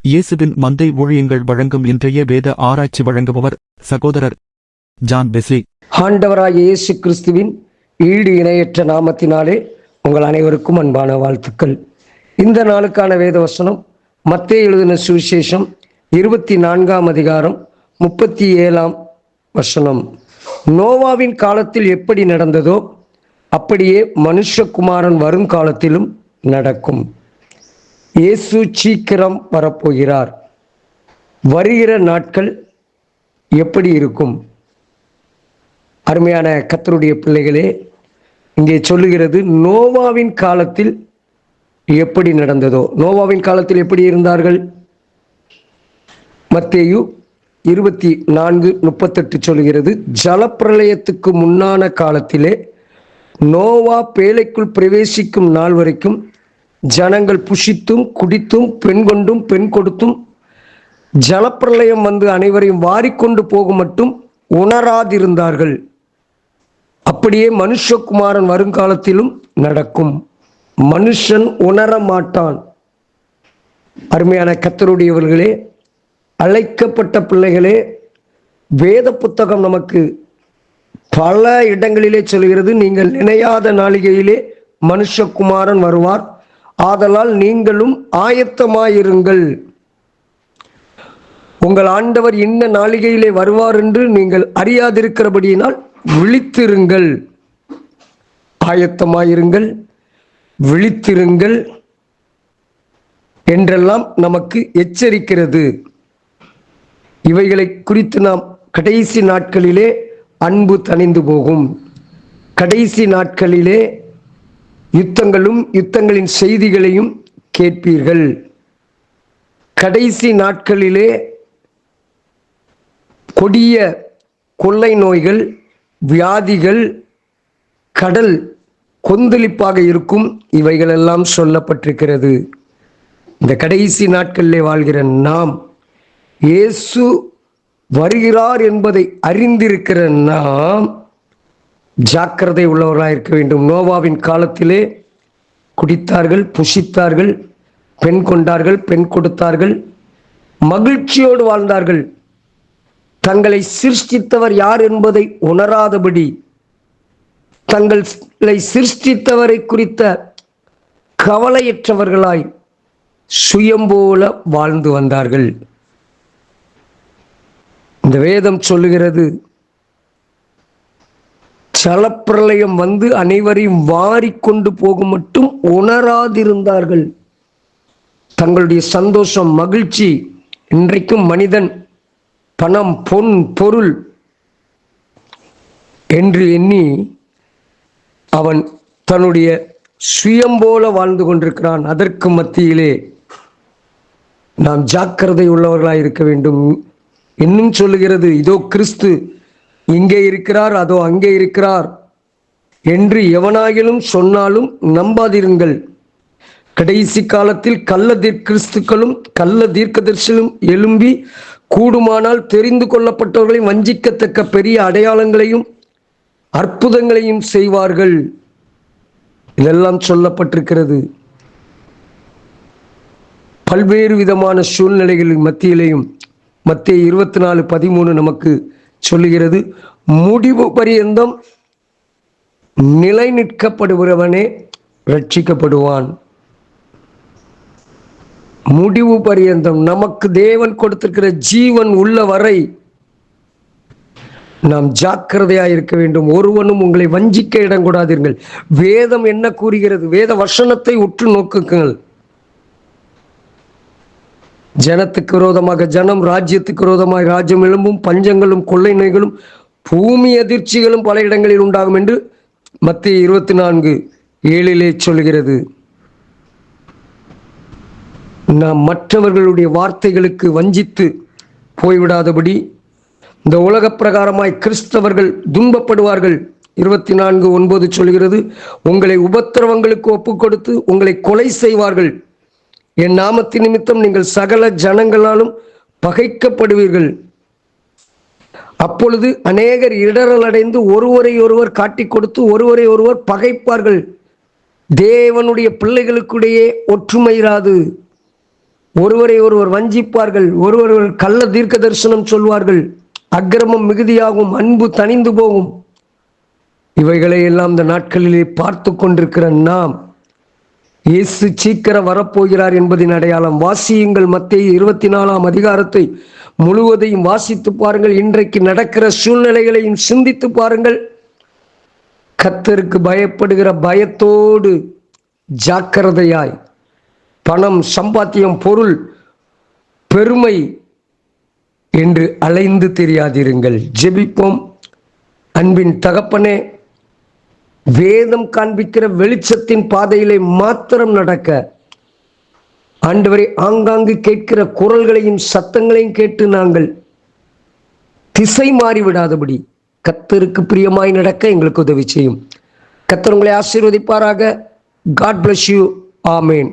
இயேசுவின் மந்தை ஊழியங்கள் வழங்கும் இன்றைய வேத ஆராய்ச்சி வழங்குபவர் சகோதரர் ஜான் பெஸ்லி. ஆண்டவராகிய இயேசு கிறிஸ்துவின் ஈடு இணையற்ற நாமத்தினாலே உங்கள் அனைவருக்கும் அன்பான வாழ்த்துக்கள். இந்த நாளுக்கான வேத வசனம் மத்தேயு எழுதின சுவிசேஷம் 24ஆம் அதிகாரம் 37ஆம் வசனம். நோவாவின் காலத்தில் எப்படி நடந்ததோ அப்படியே மனுஷகுமாரன் வருங்காலத்திலும் நடக்கும். இயேசு சீக்கிரம் வரப்போகிறார். வருகிற நாட்கள் எப்படி இருக்கும்? அருமையான கர்த்தருடைய பிள்ளைகளே, இங்கே சொல்லுகிறது நோவாவின் காலத்தில் எப்படி நடந்ததோ. நோவாவின் காலத்தில் எப்படி இருந்தார்கள்? மத்தேயு 24:38 சொல்கிறது, ஜலப்பிரளயத்துக்கு முன்னான காலத்திலே நோவா பேழைக்குள் பிரவேசிக்கும் நாள் வரைக்கும் ஜனங்கள் புசித்தும் குடித்தும் பெண் கொண்டும் பெண் கொடுத்தும் ஜலப்பிரளயம் வந்து அனைவரையும் வாரிக்கொண்டு போகும் மட்டும் உணராதிருந்தார்கள். அப்படியே மனுஷகுமாரன் வருங்காலத்திலும் நடக்கும். மனுஷன் உணர மாட்டான். அருமையான கர்த்தருடையவர்களே, அழைக்கப்பட்ட பிள்ளைகளே, வேத புத்தகம் நமக்கு பல இடங்களிலே சொல்கிறது, நீங்கள் நினையாத நாளிகையிலே மனுஷகுமாரன் வருவார், ஆதலால் நீங்களும் ஆயத்தமாயிருங்கள். உங்கள் ஆண்டவர் இன்ன நாளிகையிலே வருவார் என்று நீங்கள் அறியாதிருக்கிறபடியினால் விழித்திருங்கள், ஆயத்தமாயிருங்கள், விழித்திருங்கள் என்றெல்லாம் நமக்கு எச்சரிக்கிறது. இவைகளை குறித்து நாம் கடைசி நாட்களிலே அன்பு தணிந்து போகும். கடைசி நாட்களிலே யுத்தங்களும் யுத்தங்களின் செய்திகளையும் கேட்பீர்கள். கடைசி நாட்களிலே கொடிய கொள்ளை நோய்கள், வியாதிகள், கடல் கொந்தளிப்பாக இருக்கும். இவைகளெல்லாம் சொல்லப்பட்டிருக்கிறது. இந்த கடைசி நாட்களிலே வாழ்கிற நாம், இயேசு வருகிறார் என்பதை அறிந்திருக்கிற நாம் ஜாக்கிரதை உள்ளவர்களாக இருக்க வேண்டும். நோவாவின் காலத்திலே குடித்தார்கள், புசித்தார்கள், பெண் கொண்டார்கள், பெண் கொடுத்தார்கள், மகிழ்ச்சியோடு வாழ்ந்தார்கள். தங்களை சிருஷ்டித்தவர் யார் என்பதை உணராதபடி தங்களை சிருஷ்டித்தவரை குறித்த கவலையற்றவர்களாய் சுயம்போல வாழ்ந்து வந்தார்கள். இந்த வேதம் சொல்லுகிறது, ஜலப்பிரளயம் வந்து அனைவரையும் வாரிக்கொண்டு போகும் மட்டும் உணராதிருந்தார்கள். தங்களுடைய சந்தோஷம், மகிழ்ச்சி, இன்றைக்கும் மனிதன் பணம், பொன், பொருள் என்று எண்ணி அவன் தன்னுடைய சுயம்போல வாழ்ந்து கொண்டிருக்கிறான். அதற்கு மத்தியிலே நாம் ஜாக்கிரதை உள்ளவர்களாய் இருக்க வேண்டும். இன்னும் சொல்லுகிறது, இதோ கிறிஸ்து இங்கே இருக்கிறார், அதோ அங்கே இருக்கிறார் என்று எவனாகிலும் சொன்னாலும் நம்பாதிருங்கள். கடைசி காலத்தில் கள்ள கிறிஸ்துக்களும் கள்ள தீர்க்கதரிசிகளும் எழும்பி கூடுமானால் தெரிந்து கொள்ளப்பட்டவர்களை வஞ்சிக்கத்தக்க பெரிய அடையாளங்களையும் அற்புதங்களையும் செய்வார்கள். இதெல்லாம் சொல்லப்பட்டிருக்கிறது. பல்வேறு விதமான சூழ்நிலைகளின் மத்தியிலேயும் மத்தேயு 24:13 நமக்கு சொல்லுகிறது, முடிவு பரியந்தம் நிலை நிற்கப்படுகிறவனே ரட்சிக்கப்படுவான். முடிவு பரியந்தம் நமக்கு தேவன் கொடுத்திருக்கிற ஜீவன் உள்ள வரை நாம் ஜாக்கிரதையாக இருக்க வேண்டும். ஒருவனும் உங்களை வஞ்சிக்க இடம் கூடாதீர்கள். வேதம் என்ன கூறுகிறது? வேத வசனத்தை உற்று நோக்குங்கள். ஜனத்துக்கு விரோதமாக ஜனம், ராஜ்யத்துக்கு விரோதமாக ராஜ்யம் எழும்பும், பஞ்சங்களும் கொள்ளை நோய்களும் பூமி அதிர்ச்சிகளும் பல இடங்களில் உண்டாகும் என்று மத்தேயு 24:7 சொல்கிறது. நாம் மற்றவர்களுடைய வார்த்தைகளுக்கு வஞ்சித்து போய்விடாதபடி இந்த உலக பிரகாரமாய் கிறிஸ்தவர்கள் துன்பப்படுவார்கள். 24:9 சொல்கிறது, உங்களை உபத்திரவங்களுக்கு ஒப்பு கொடுத்து உங்களை கொலை செய்வார்கள். என் நாமத்தின் நிமித்தம் நீங்கள் சகல ஜனங்களாலும் பகைக்கப்படுவீர்கள். அப்பொழுது அநேகர் இடரல் அடைந்து ஒருவரை ஒருவர் காட்டிக் கொடுத்து ஒருவரை ஒருவர் பகைப்பார்கள். தேவனுடைய பிள்ளைகளுக்கிடையே ஒற்றுமை இராது. ஒருவரை ஒருவர் வஞ்சிப்பார்கள், ஒருவர் கள்ள தீர்க்க தரிசனம் சொல்வார்கள், அக்கிரமம் மிகுதியாகும், அன்பு தணிந்து போகும். இவைகளை எல்லாம் இந்த நாட்களிலே பார்த்து கொண்டிருக்கிற நாம், இயேசு சீக்கிரம் வரப்போகிறார் என்பதின் அடையாளம். வாசியுங்கள், மத்தேயு 24 அதிகாரத்தை முழுவதையும் வாசித்து பாருங்கள். இன்றைக்கு நடக்கிற சூழ்நிலைகளையும் சிந்தித்து பாருங்கள். கர்த்தருக்கு பயப்படுகிற பயத்தோடு ஜாக்கிரதையாய், பணம், சம்பாத்தியம், பொருள், பெருமை என்று அலைந்து தெரியாதிருங்கள். ஜெபிப்போம். அன்பின் தகப்பனே, வேதம் காண்பிக்கிற வெளிச்சத்தின் பாதையிலே மாத்திரம் நடக்க ஆண்டவரை ஆங்காங்கு கேட்கிற குரல்களையும் சத்தங்களையும் கேட்டு நாங்கள் திசை மாறிவிடாதபடி கர்த்தருக்கு பிரியமாய் நடக்க எங்களுக்கு உதவி செய்யும். கர்த்தர் உங்களை ஆசீர்வதிப்பாராக. God bless you. ஆமேன்.